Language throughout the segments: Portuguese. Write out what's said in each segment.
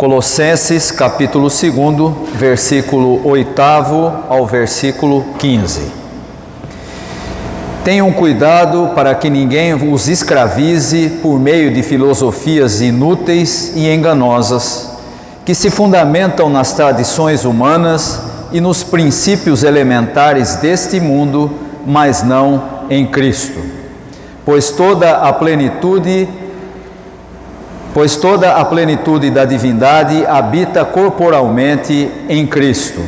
Colossenses capítulo 2, versículo 8 ao versículo 15. Tenham cuidado para que ninguém os escravize por meio de filosofias inúteis e enganosas, que se fundamentam nas tradições humanas e nos princípios elementares deste mundo, mas não em Cristo. Pois toda a plenitude da divindade habita corporalmente em Cristo.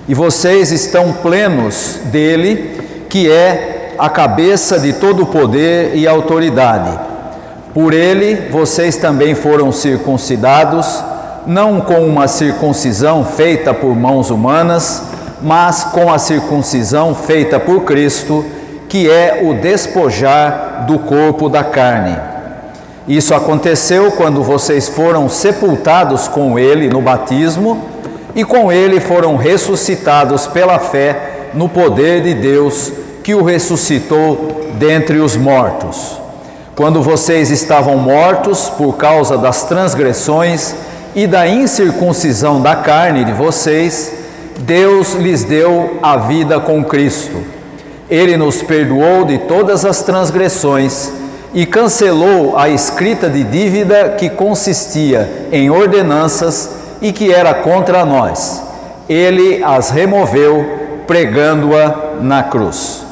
E vocês estão plenos dele, que é a cabeça de todo poder e autoridade. Por ele, vocês também foram circuncidados, não com uma circuncisão feita por mãos humanas, mas com a circuncisão feita por Cristo, que é o despojar do corpo da carne. Isso aconteceu quando vocês foram sepultados com ele no batismo e com ele foram ressuscitados pela fé no poder de Deus que o ressuscitou dentre os mortos. Quando vocês estavam mortos por causa das transgressões e da incircuncisão da carne de vocês, Deus lhes deu a vida com Cristo. Ele nos perdoou de todas as transgressões e cancelou a escrita de dívida que consistia em ordenanças e que era contra nós. Ele as removeu, pregando-a na cruz.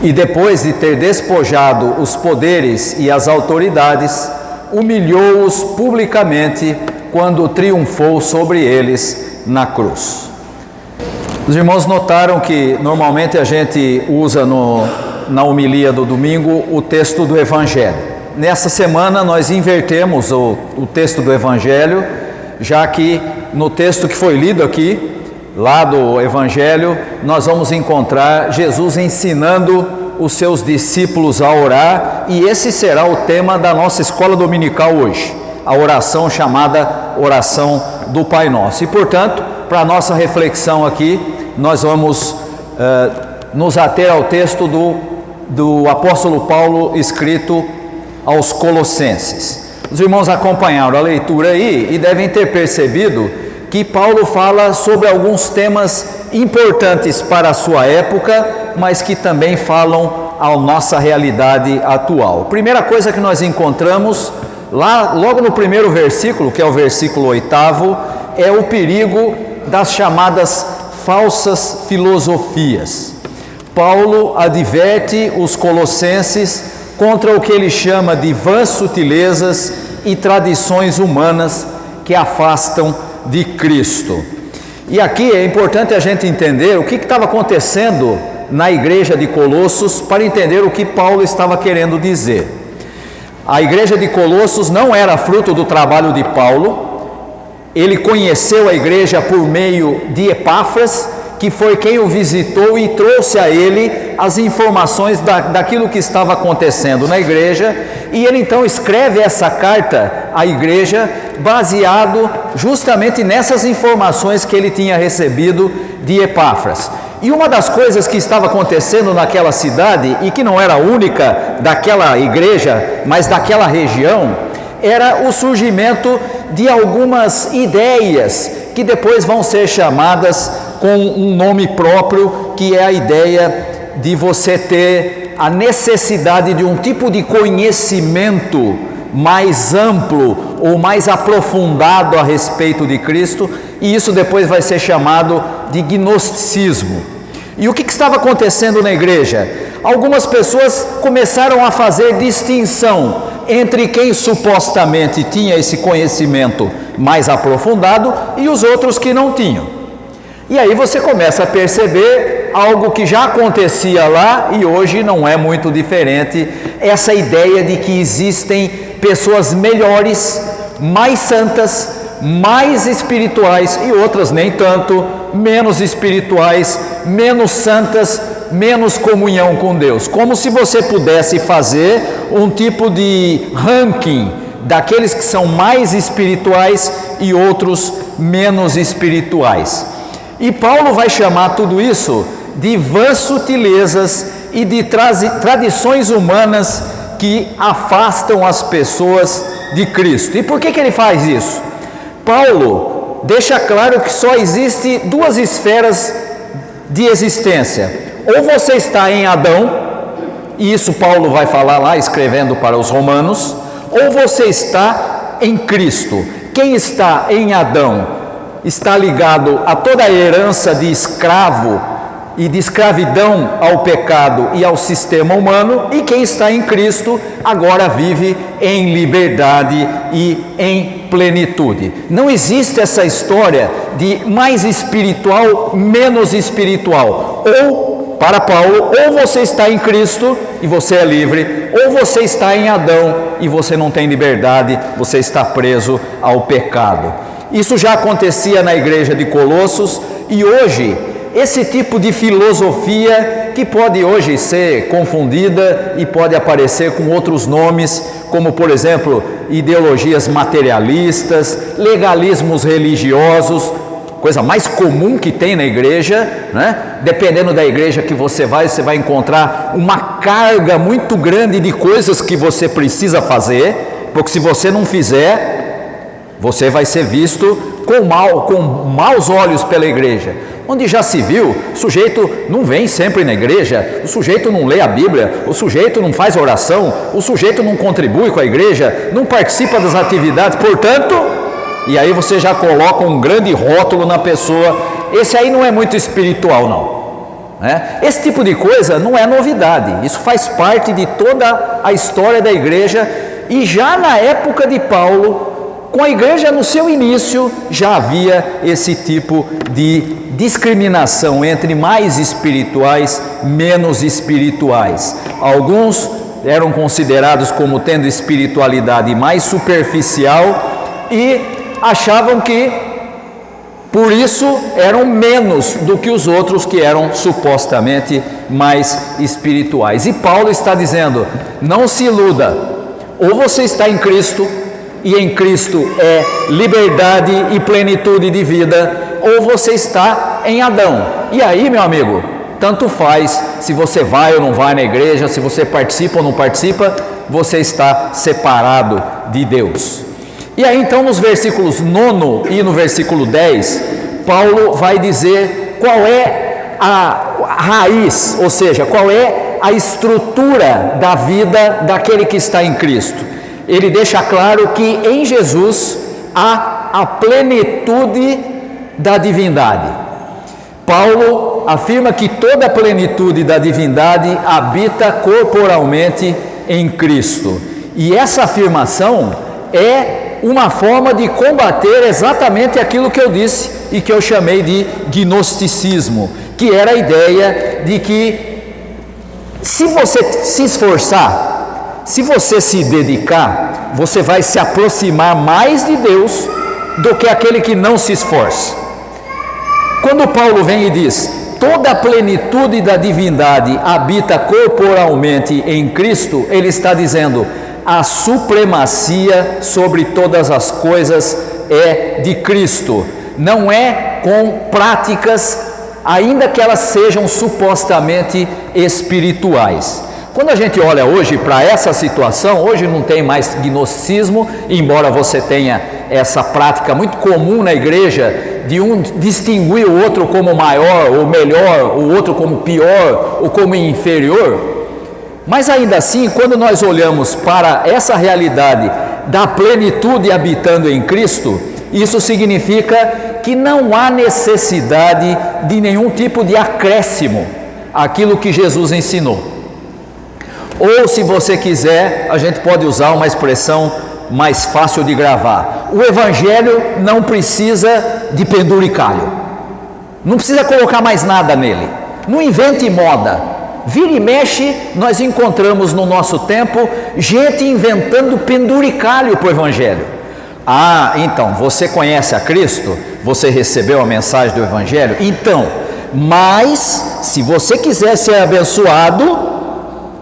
E depois de ter despojado os poderes e as autoridades, humilhou-os publicamente quando triunfou sobre eles na cruz. Os irmãos notaram que normalmente a gente usa na homilia do domingo o texto do Evangelho. Nessa semana nós invertemos o texto do Evangelho, já que no texto que foi lido aqui, lá do Evangelho, nós vamos encontrar Jesus ensinando os seus discípulos a orar, e esse será o tema da nossa escola dominical hoje, a oração chamada oração do Pai Nosso. E portanto, para a nossa reflexão aqui, nós vamos nos ater ao texto do apóstolo Paulo escrito aos Colossenses. Os irmãos acompanharam a leitura aí e devem ter percebido que Paulo fala sobre alguns temas importantes para a sua época, mas que também falam à nossa realidade atual. Primeira coisa que nós encontramos lá, logo no primeiro versículo, que é o versículo 8, é o perigo das chamadas falsas filosofias. Paulo adverte os colossenses contra o que ele chama de vãs sutilezas e tradições humanas que afastam de Cristo. E aqui é importante a gente entender o que estava acontecendo na igreja de Colossos para entender o que Paulo estava querendo dizer. A igreja de Colossos não era fruto do trabalho de Paulo. Ele conheceu a igreja por meio de Epáfras, que foi quem o visitou e trouxe a ele as informações daquilo que estava acontecendo na igreja, e ele então escreve essa carta à igreja baseado justamente nessas informações que ele tinha recebido de Epáfras. E uma das coisas que estava acontecendo naquela cidade, e que não era única daquela igreja, mas daquela região, era o surgimento de algumas ideias que depois vão ser chamadas com um nome próprio, que é a ideia de você ter a necessidade de um tipo de conhecimento mais amplo ou mais aprofundado a respeito de Cristo, e isso depois vai ser chamado de gnosticismo. E o que estava acontecendo na igreja? Algumas pessoas começaram a fazer distinção entre quem supostamente tinha esse conhecimento mais aprofundado e os outros que não tinham. E aí você começa a perceber algo que já acontecia lá e hoje não é muito diferente, essa ideia de que existem pessoas melhores, mais santas, mais espirituais e outras nem tanto, menos espirituais, menos santas, menos comunhão com Deus. Como se você pudesse fazer um tipo de ranking daqueles que são mais espirituais e outros menos espirituais. E Paulo vai chamar tudo isso de vãs sutilezas e de tradições humanas que afastam as pessoas de Cristo. E por que ele faz isso? Paulo deixa claro que só existe duas esferas de existência. Ou você está em Adão, e isso Paulo vai falar lá escrevendo para os romanos, ou você está em Cristo. Quem está em Adão está ligado a toda a herança de escravo e de escravidão ao pecado e ao sistema humano, e quem está em Cristo agora vive em liberdade e em plenitude. Não existe essa história de mais espiritual, menos espiritual. Ou, para Paulo, ou você está em Cristo e você é livre, ou você está em Adão e você não tem liberdade, você está preso ao pecado. Isso já acontecia na igreja de Colossos, e hoje esse tipo de filosofia, que pode hoje ser confundida e pode aparecer com outros nomes, como por exemplo, ideologias materialistas, legalismos religiosos, coisa mais comum que tem na igreja, né? Dependendo da igreja que você vai encontrar uma carga muito grande de coisas que você precisa fazer, porque se você não fizer, você vai ser visto com maus olhos pela igreja. Onde já se viu, o sujeito não vem sempre na igreja, o sujeito não lê a Bíblia, o sujeito não faz oração, o sujeito não contribui com a igreja, não participa das atividades, portanto, e aí você já coloca um grande rótulo na pessoa. Esse aí não é muito espiritual, não, né? Esse tipo de coisa não é novidade, isso faz parte de toda a história da igreja, e já na época de Paulo, com a igreja no seu início, já havia esse tipo de discriminação entre mais espirituais, menos espirituais. Alguns eram considerados como tendo espiritualidade mais superficial e achavam que por isso eram menos do que os outros que eram supostamente mais espirituais. E Paulo está dizendo: não se iluda, ou você está em Cristo, e em Cristo é liberdade e plenitude de vida, ou você está em Adão. E aí, meu amigo, tanto faz se você vai ou não vai na igreja, se você participa ou não participa, você está separado de Deus. E aí então nos versículos 9 e no versículo 10, Paulo vai dizer qual é a raiz, ou seja, qual é a estrutura da vida daquele que está em Cristo. Ele deixa claro que em Jesus há a plenitude da divindade. Paulo afirma que toda a plenitude da divindade habita corporalmente em Cristo. E essa afirmação é uma forma de combater exatamente aquilo que eu disse e que eu chamei de gnosticismo, que era a ideia de que se você se esforçar, se você se dedicar, você vai se aproximar mais de Deus do que aquele que não se esforça. Quando Paulo vem e diz: toda a plenitude da divindade habita corporalmente em Cristo, ele está dizendo: a supremacia sobre todas as coisas é de Cristo, não é com práticas, ainda que elas sejam supostamente espirituais. Quando a gente olha hoje para essa situação, hoje não tem mais gnosticismo, embora você tenha essa prática muito comum na igreja, de um distinguir o outro como maior ou melhor, o outro como pior ou como inferior. Mas ainda assim, quando nós olhamos para essa realidade da plenitude habitando em Cristo, isso significa que não há necessidade de nenhum tipo de acréscimo àquilo que Jesus ensinou. Ou, se você quiser, a gente pode usar uma expressão mais fácil de gravar: o Evangelho não precisa de penduricalho, não precisa colocar mais nada nele, não invente moda. Vira e mexe, nós encontramos no nosso tempo gente inventando penduricalho para o Evangelho. Ah, então, você conhece a Cristo? Você recebeu a mensagem do Evangelho? Então, mas se você quiser ser abençoado,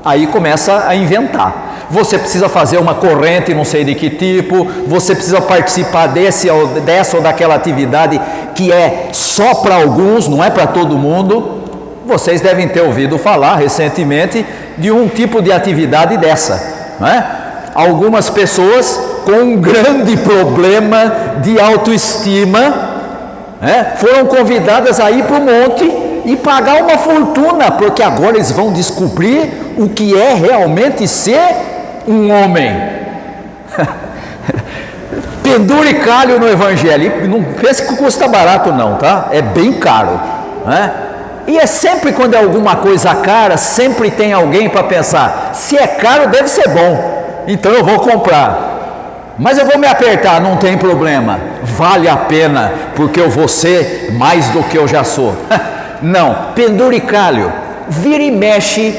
aí começa a inventar. Você precisa fazer uma corrente não sei de que tipo, você precisa participar dessa ou daquela atividade que é só para alguns, não é para todo mundo. Vocês devem ter ouvido falar recentemente de um tipo de atividade dessa, não é? Algumas pessoas com um grande problema de autoestima, foram convidadas a ir para o monte e pagar uma fortuna, porque agora eles vão descobrir o que é realmente ser um homem. Penduricalho no Evangelho, não pense que custa barato não, tá? É bem caro, E é sempre quando é alguma coisa cara, sempre tem alguém para pensar, se é caro deve ser bom, então eu vou comprar, mas eu vou me apertar, não tem problema, vale a pena, porque eu vou ser mais do que eu já sou. Não, penduricalho, vira e mexe,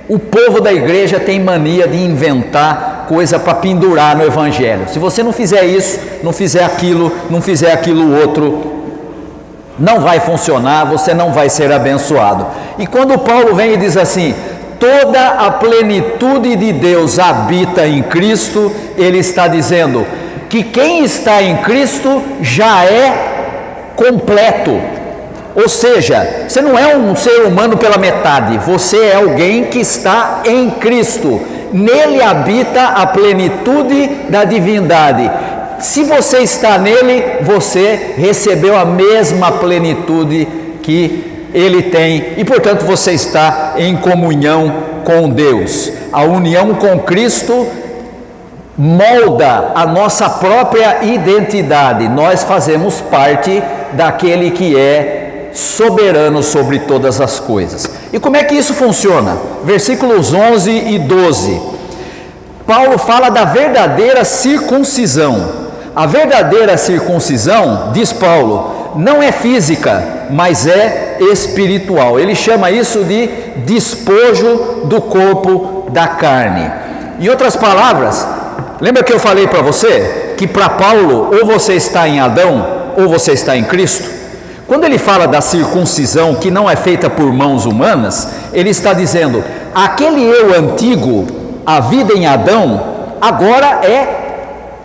o povo da igreja tem mania de inventar coisa para pendurar no Evangelho. Se você não fizer isso, não fizer aquilo outro, não vai funcionar, você não vai ser abençoado. E quando Paulo vem e diz assim, toda a plenitude de Deus habita em Cristo, ele está dizendo que quem está em Cristo já é completo. Ou seja, você não é um ser humano pela metade, você é alguém que está em Cristo. Nele habita a plenitude da divindade. Se você está nele, você recebeu a mesma plenitude que ele tem e, portanto, você está em comunhão com Deus. A união com Cristo molda a nossa própria identidade. Nós fazemos parte daquele que é soberano sobre todas as coisas. E como é que isso funciona? Versículos 11 e 12. Paulo fala da verdadeira circuncisão. A verdadeira circuncisão, diz Paulo, não é física, mas é espiritual. Ele chama isso de despojo do corpo da carne. Em outras palavras, lembra que eu falei para você que para Paulo ou você está em Adão ou você está em Cristo? Quando ele fala da circuncisão que não é feita por mãos humanas, ele está dizendo, aquele eu antigo, a vida em Adão, agora é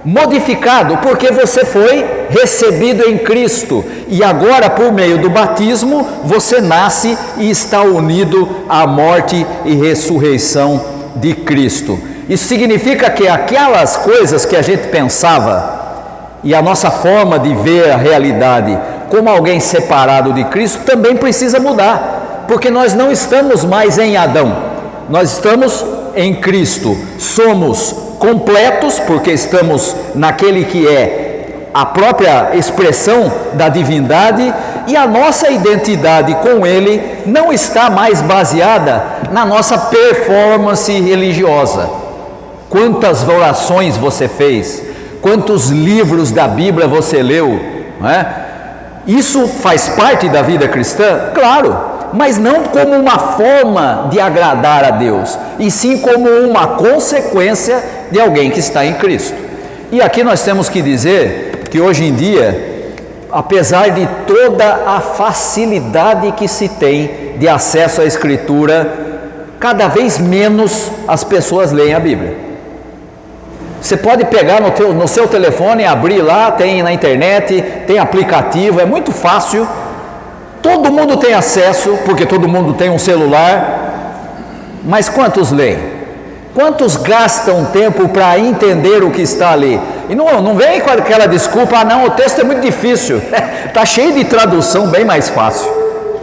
modificado, porque você foi recebido em Cristo, e agora por meio do batismo, você nasce e está unido à morte e ressurreição de Cristo. Isso significa que aquelas coisas que a gente pensava, e a nossa forma de ver a realidade como alguém separado de Cristo, também precisa mudar, porque nós não estamos mais em Adão, nós estamos em Cristo, somos completos, porque estamos naquele que é a própria expressão da divindade, e a nossa identidade com Ele não está mais baseada na nossa performance religiosa. Quantas orações você fez, quantos livros da Bíblia você leu, não é? Isso faz parte da vida cristã? Claro, mas não como uma forma de agradar a Deus, e sim como uma consequência de alguém que está em Cristo. E aqui nós temos que dizer que hoje em dia, apesar de toda a facilidade que se tem de acesso à Escritura, cada vez menos as pessoas leem a Bíblia. Você pode pegar no seu telefone, abrir lá, tem na internet, tem aplicativo, é muito fácil. Todo mundo tem acesso, porque todo mundo tem um celular, mas quantos leem? Quantos gastam tempo para entender o que está ali? E não vem com aquela desculpa, não, o texto é muito difícil, está cheio de tradução bem mais fácil,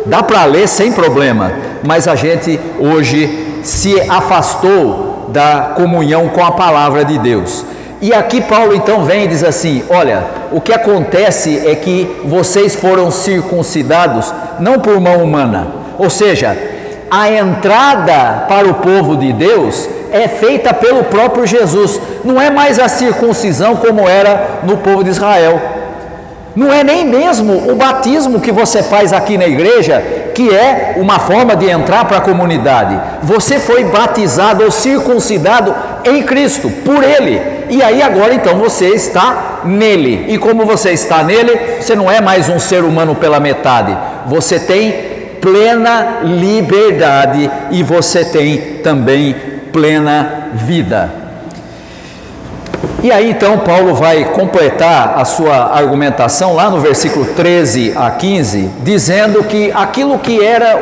dá para ler sem problema, mas a gente hoje se afastou da comunhão com a palavra de Deus. E aqui Paulo então vem e diz assim, olha, o que acontece é que vocês foram circuncidados não por mão humana, ou seja, a entrada para o povo de Deus é feita pelo próprio Jesus, não é mais a circuncisão como era no povo de Israel, não é nem mesmo o batismo que você faz aqui na igreja, que é uma forma de entrar para a comunidade. Você foi batizado ou circuncidado em Cristo, por Ele, e aí agora então você está nele, e como você está nele, você não é mais um ser humano pela metade, você tem plena liberdade e você tem também plena vida. E aí então Paulo vai completar a sua argumentação lá no versículo 13 a 15, dizendo que aquilo que era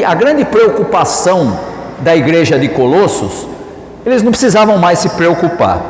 a grande preocupação da igreja de Colossos, eles não precisavam mais se preocupar.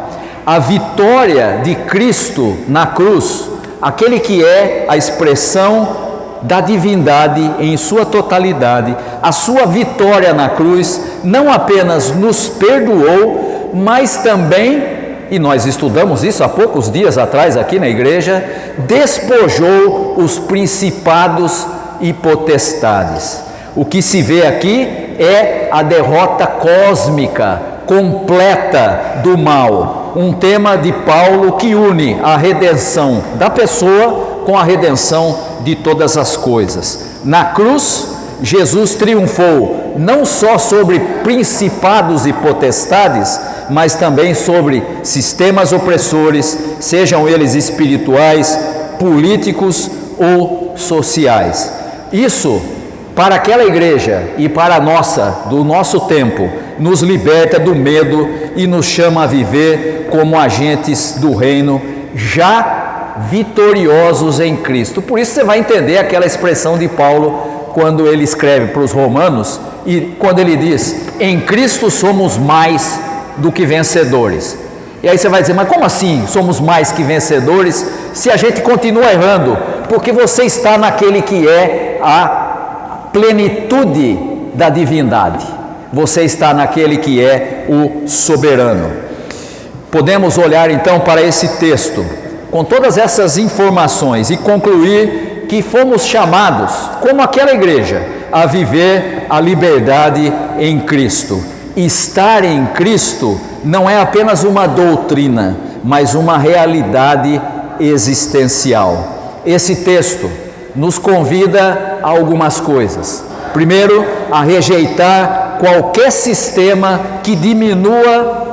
a vitória de Cristo na cruz, aquele que é a expressão da divindade em sua totalidade, a sua vitória na cruz não apenas nos perdoou, mas também, e nós estudamos isso há poucos dias atrás aqui na igreja, despojou os principados e potestades. O que se vê aqui é a derrota cósmica, completa do mal, um tema de Paulo que une a redenção da pessoa com a redenção de todas as coisas. Na cruz, Jesus triunfou não só sobre principados e potestades, mas também sobre sistemas opressores, sejam eles espirituais, políticos ou sociais. Isso, para aquela igreja e para a nossa, do nosso tempo, nos liberta do medo e nos chama a viver como agentes do reino, já vitoriosos em Cristo. Por isso você vai entender aquela expressão de Paulo quando ele escreve para os romanos e quando ele diz: em Cristo somos mais do que vencedores. E aí você vai dizer: mas como assim somos mais que vencedores se a gente continua errando? Porque você está naquele que é a plenitude da divindade, você está naquele que é o soberano. Podemos olhar então para esse texto com todas essas informações e concluir que fomos chamados, como aquela igreja, a viver a liberdade em Cristo. Estar em Cristo não é apenas uma doutrina, mas uma realidade existencial. Esse texto nos convida a algumas coisas. Primeiro, a rejeitar qualquer sistema que diminua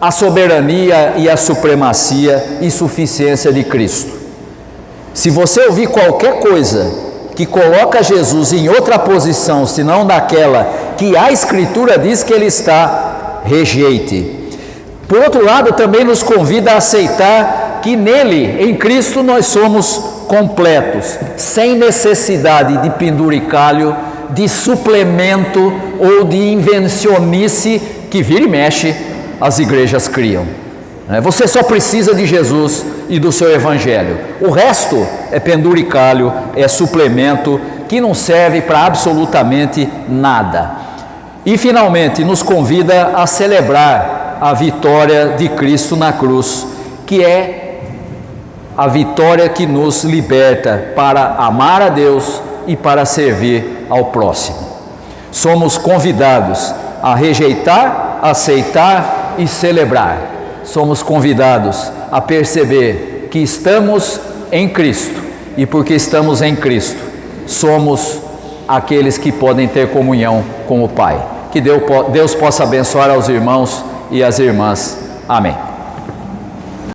a soberania e a supremacia e suficiência de Cristo. Se você ouvir qualquer coisa que coloca Jesus em outra posição, senão daquela que a Escritura diz que ele está, rejeite. Por outro lado, também nos convida a aceitar que nele, em Cristo, nós somos completos, sem necessidade de penduricalho, de suplemento ou de invencionice que vira e mexe as igrejas criam. Você só precisa de Jesus e do seu evangelho. O resto é penduricalho, é suplemento que não serve para absolutamente nada. E finalmente nos convida a celebrar a vitória de Cristo na cruz, que é a vitória que nos liberta para amar a Deus e para servir ao próximo. Somos convidados a rejeitar, aceitar e celebrar. Somos convidados a perceber que estamos em Cristo, e porque estamos em Cristo, somos aqueles que podem ter comunhão com o Pai. Que Deus possa abençoar aos irmãos e às irmãs. Amém.